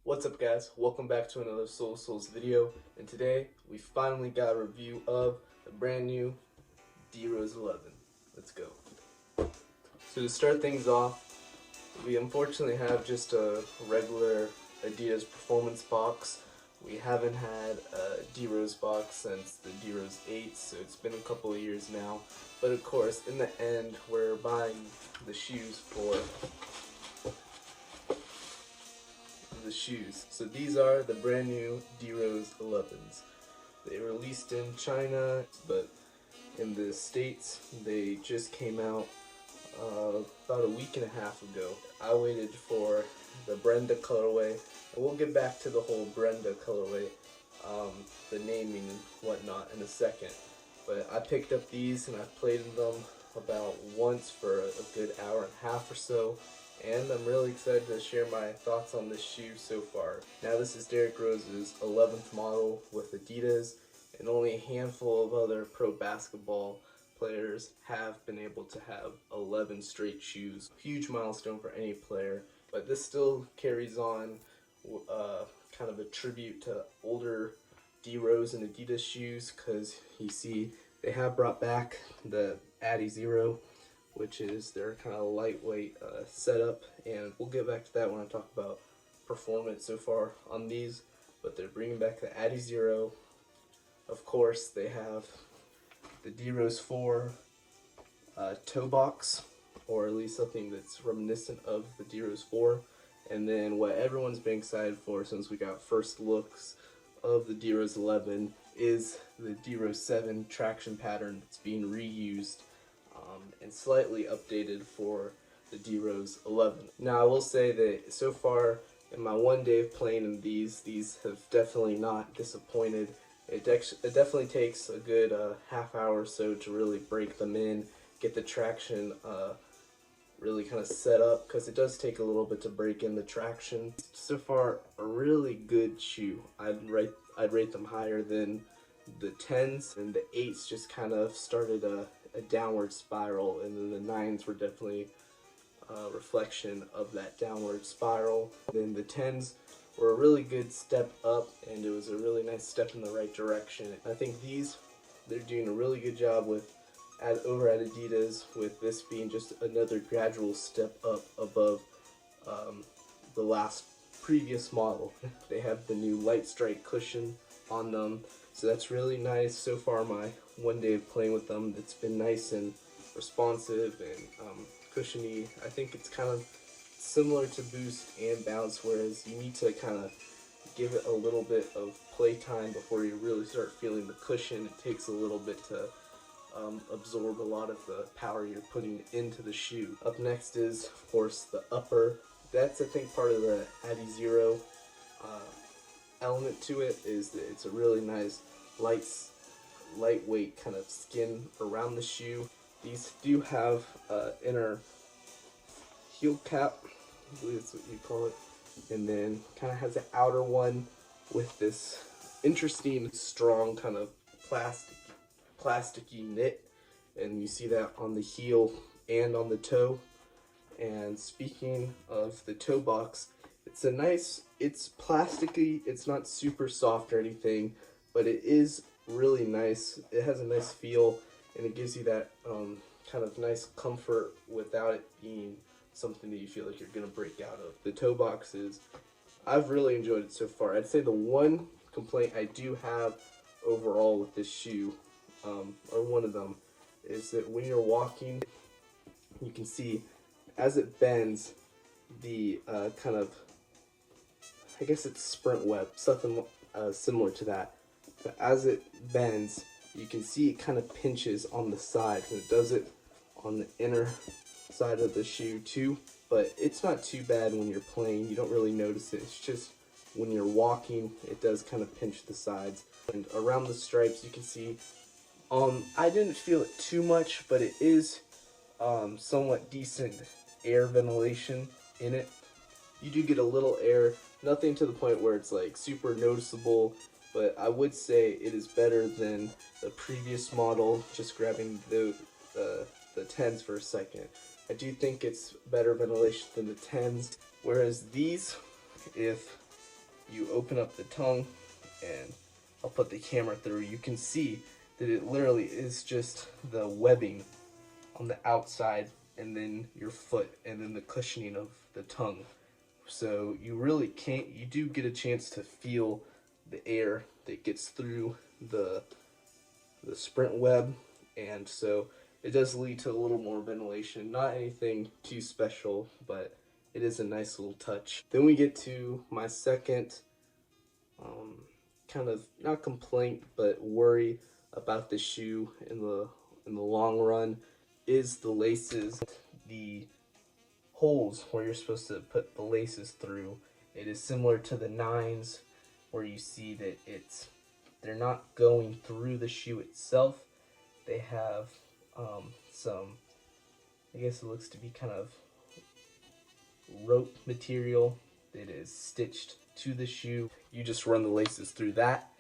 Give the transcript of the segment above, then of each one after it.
What's up guys, welcome back to another Soul Souls video, and today we finally got a review of the brand new D Rose 11. Let's go. So to start things off, we unfortunately have just a regular Adidas performance box. We haven't had a D Rose box since the D Rose 8, so it's been a couple of years now. But of course, in the end, we're buying the shoes for the shoes. So these are the brand new D Rose 11s. They were released in China, but in the States they just came out about a week and a half ago. I waited for the Brenda colorway, and we'll get back to the whole Brenda colorway, the naming and whatnot in a second. But I picked up these and I've played with them about once for a good hour and a half or so, and I'm really excited to share my thoughts on this shoe so far. Now this is Derrick Rose's 11th model with Adidas, and only a handful of other pro basketball players have been able to have 11 straight shoes. Huge milestone for any player, but this still carries on kind of a tribute to older D Rose and Adidas shoes, because you see they have brought back the Adidas D Rose, which is their kind of lightweight setup, and we'll get back to that when I talk about performance so far on these. But they're bringing back the Adidas D Rose. Of course, they have the D Rose 4 toe box, or at least something that's reminiscent of the D Rose 4. And then what everyone's been excited for since we got first looks of the D Rose 11 is the D Rose 7 traction pattern that's being reused and slightly updated for the D Rose 11. Now I will say that so far in my one day of playing in these have definitely not disappointed. It definitely takes a good half hour or so to really break them in, get the traction really kind of set up, because it does take a little bit to break in the traction. So far, a really good shoe. I'd rate them higher than the 10s, and the 8s just kind of started a downward spiral, and then the 9s were definitely a reflection of that downward spiral. Then the 10s were a really good step up, and it was a really nice step in the right direction. I think they're doing a really good job with over at Adidas, with this being just another gradual step up above the last previous model. They have the new light strike cushion on them, so that's really nice. So far, my one day of playing with them, it's been nice and responsive and cushiony. I think it's kind of similar to Boost and Bounce, whereas you need to kind of give it a little bit of play time before you really start feeling the cushion. It takes a little bit to absorb a lot of the power you're putting into the shoe. Up next is, of course, the upper. That's, I think, part of the Adidas D Rose element to it, is that it's a really nice lightweight kind of skin around the shoe. These do have inner heel cap, I believe that's what you call it, and then kind of has an outer one with this interesting strong kind of plasticky knit, and you see that on the heel and on the toe. And speaking of the toe box, it's plasticky, it's not super soft or anything, but it is really nice. It has a nice feel, and it gives you that kind of nice comfort without it being something that you feel like you're gonna break out of. The toe boxes, I've really enjoyed it so far. I'd say the one complaint I do have overall with this shoe, or one of them, is that when you're walking, you can see as it bends, the kind of, I guess it's sprint web, something similar to that. But as it bends, you can see it kind of pinches on the side, and it does it on the inner side of the shoe too. But it's not too bad when you're playing. You don't really notice it. It's just when you're walking, it does kind of pinch the sides. And around the stripes, you can see, I didn't feel it too much, but it is somewhat decent air ventilation in it. You do get a little air, nothing to the point where it's like super noticeable, but I would say it is better than the previous model. Just grabbing the 10s for a second, I do think it's better ventilation than the 10s, whereas these, if you open up the tongue, and I'll put the camera through. You can see that it literally is just the webbing on the outside, and then your foot, and then the cushioning of the tongue. So you really can't, you do get a chance to feel the air that gets through the sprint web, and so it does lead to a little more ventilation. Not anything too special, but it is a nice little touch. Then we get to my second kind of, not complaint, but worry about the shoe in the long run, is the laces. The holes where you're supposed to put the laces through, it is similar to the 9s, where you see that they're not going through the shoe itself. They have some, I guess it looks to be kind of rope material that is stitched to the shoe. You just run the laces through that,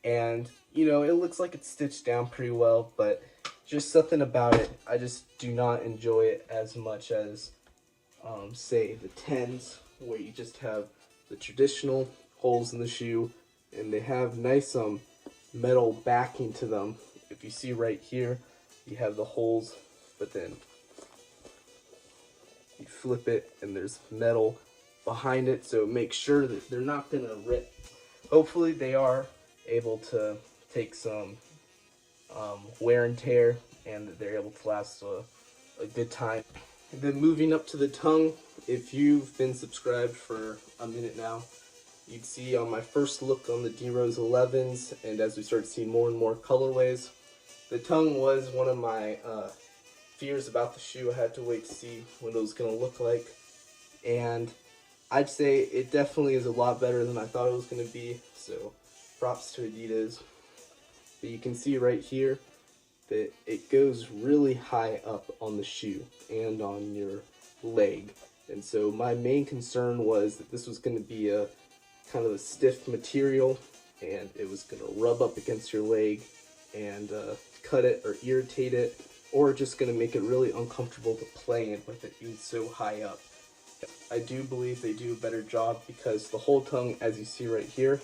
and you know, it looks like it's stitched down pretty well, but just something about it, I just do not enjoy it as much as say the 10s, where you just have the traditional holes in the shoe, and they have nice metal backing to them. If you see right here, you have the holes, but then you flip it and there's metal behind it, so make sure that they're not gonna rip. Hopefully they are able to take some wear and tear, and that they're able to last a good time. And then moving up to the tongue, if you've been subscribed for a minute now, you'd see on my first look on the D Rose 11s, and as we started seeing more and more colorways, the tongue was one of my fears about the shoe. I had to wait to see what it was going to look like, and I'd say it definitely is a lot better than I thought it was going to be, so props to Adidas. But you can see right here that it goes really high up on the shoe and on your leg, and so my main concern was that this was going to be a kind of a stiff material, and it was going to rub up against your leg and cut it or irritate it, or just going to make it really uncomfortable to play in with it being so high up. I do believe they do a better job, because the whole tongue, as you see right here,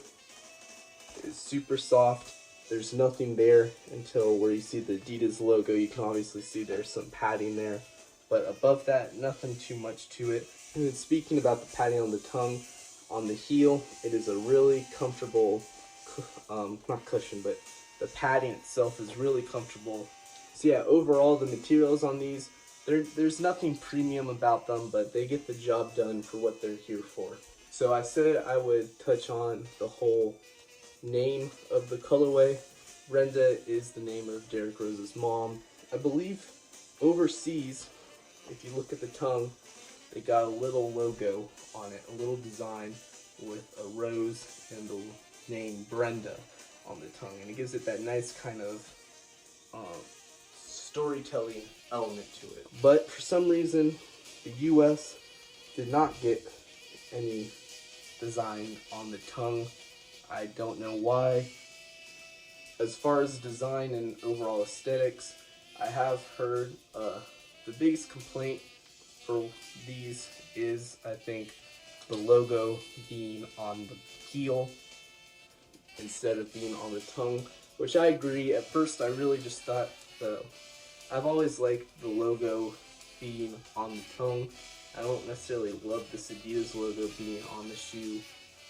is super soft. There's nothing there until where you see the Adidas logo. You can obviously see there's some padding there, but above that, nothing too much to it. And then speaking about the padding on the tongue, on the heel, it is a really comfortable, not cushion, but the padding itself is really comfortable. So yeah, overall the materials on these, there's nothing premium about them, but they get the job done for what they're here for. So I said I would touch on the whole name of the colorway. Brenda is the name of Derrick Rose's mom. I believe overseas, if you look at the tongue, they got a little logo on it, a little design with a rose and the name Brenda on the tongue, and it gives it that nice kind of storytelling element to it. But for some reason, the US did not get any design on the tongue. I don't know why. As far as design and overall aesthetics, I have heard the biggest complaint for these is, I think, the logo being on the heel instead of being on the tongue, which I agree. At first I really just thought I've always liked the logo being on the tongue. I don't necessarily love this Adidas logo being on the shoe,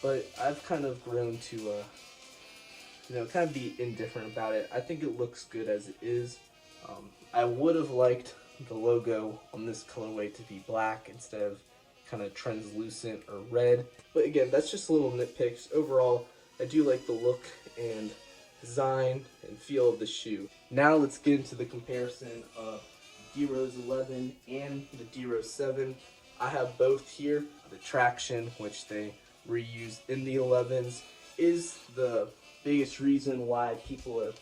but I've kind of grown to kind of be indifferent about it. I think it looks good as it is. I would have liked the logo on this colorway to be black instead of kind of translucent or red. But again, that's just little nitpicks. Overall, I do like the look and design and feel of the shoe. Now let's get into the comparison of D Rose 11 and the D Rose 7. I have both here. The traction, which they reused in the 11s, is the biggest reason why people have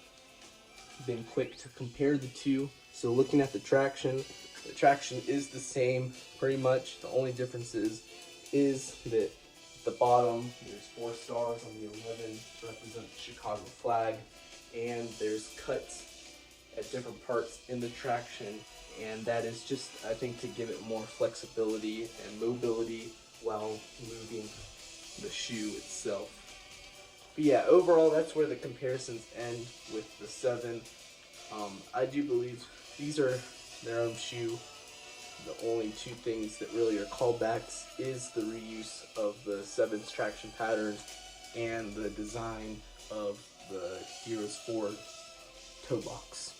been quick to compare the two. So looking at the traction is the same pretty much. The only difference is that at the bottom there's 4 stars on the 11 to represent the Chicago flag, and there's cuts at different parts in the traction, and that is just, I think, to give it more flexibility and mobility while moving the shoe itself. But yeah, overall, that's where the comparisons end with the 7. I do believe these are their own shoe. The only two things that really are callbacks is the reuse of the 7's traction pattern and the design of the D Rose 4 toe box.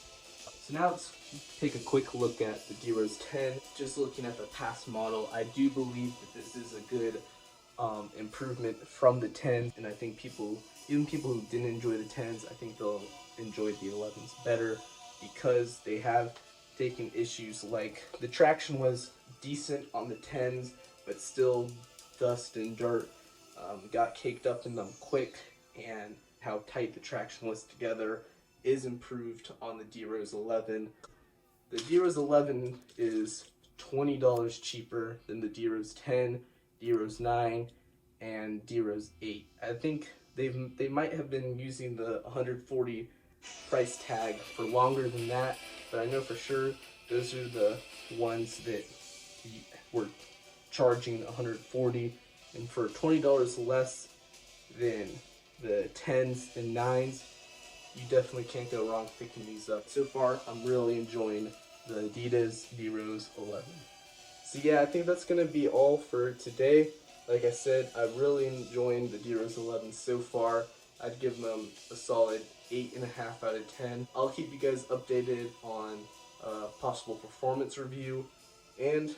So now let's take a quick look at the D Rose 10. Just looking at the past model, I do believe that this is a good improvement from the 10, and I think even people who didn't enjoy the 10s, I think they'll enjoy the 11s better because they have taken issues like the traction was decent on the 10s, but still dust and dirt got caked up in them quick, and how tight the traction was together is improved on the D Rose 11. The D Rose 11 is $20 cheaper than the D Rose 10, D Rose 9, and D Rose 8. I think they might have been using the 140 price tag for longer than that, but I know for sure those are the ones that were charging 140, and for $20 less than the 10s and 9s, you definitely can't go wrong picking these up. So far, I'm really enjoying the Adidas D Rose 11. So yeah, I think that's going to be all for today. Like I said, I'm really enjoying the D Rose 11 so far. I'd give them a solid 8.5 out of 10. I'll keep you guys updated on a possible performance review. And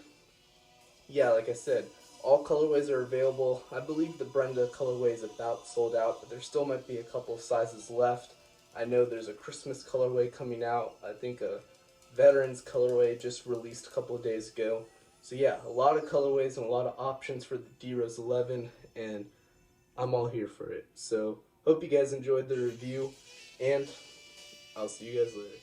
yeah, like I said, all colorways are available. I believe the Brenda colorway is about sold out, but there still might be a couple of sizes left. I know there's a Christmas colorway coming out. I think a Veterans colorway just released a couple of days ago. So yeah, a lot of colorways and a lot of options for the D Rose 11, and I'm all here for it. So hope you guys enjoyed the review, and I'll see you guys later.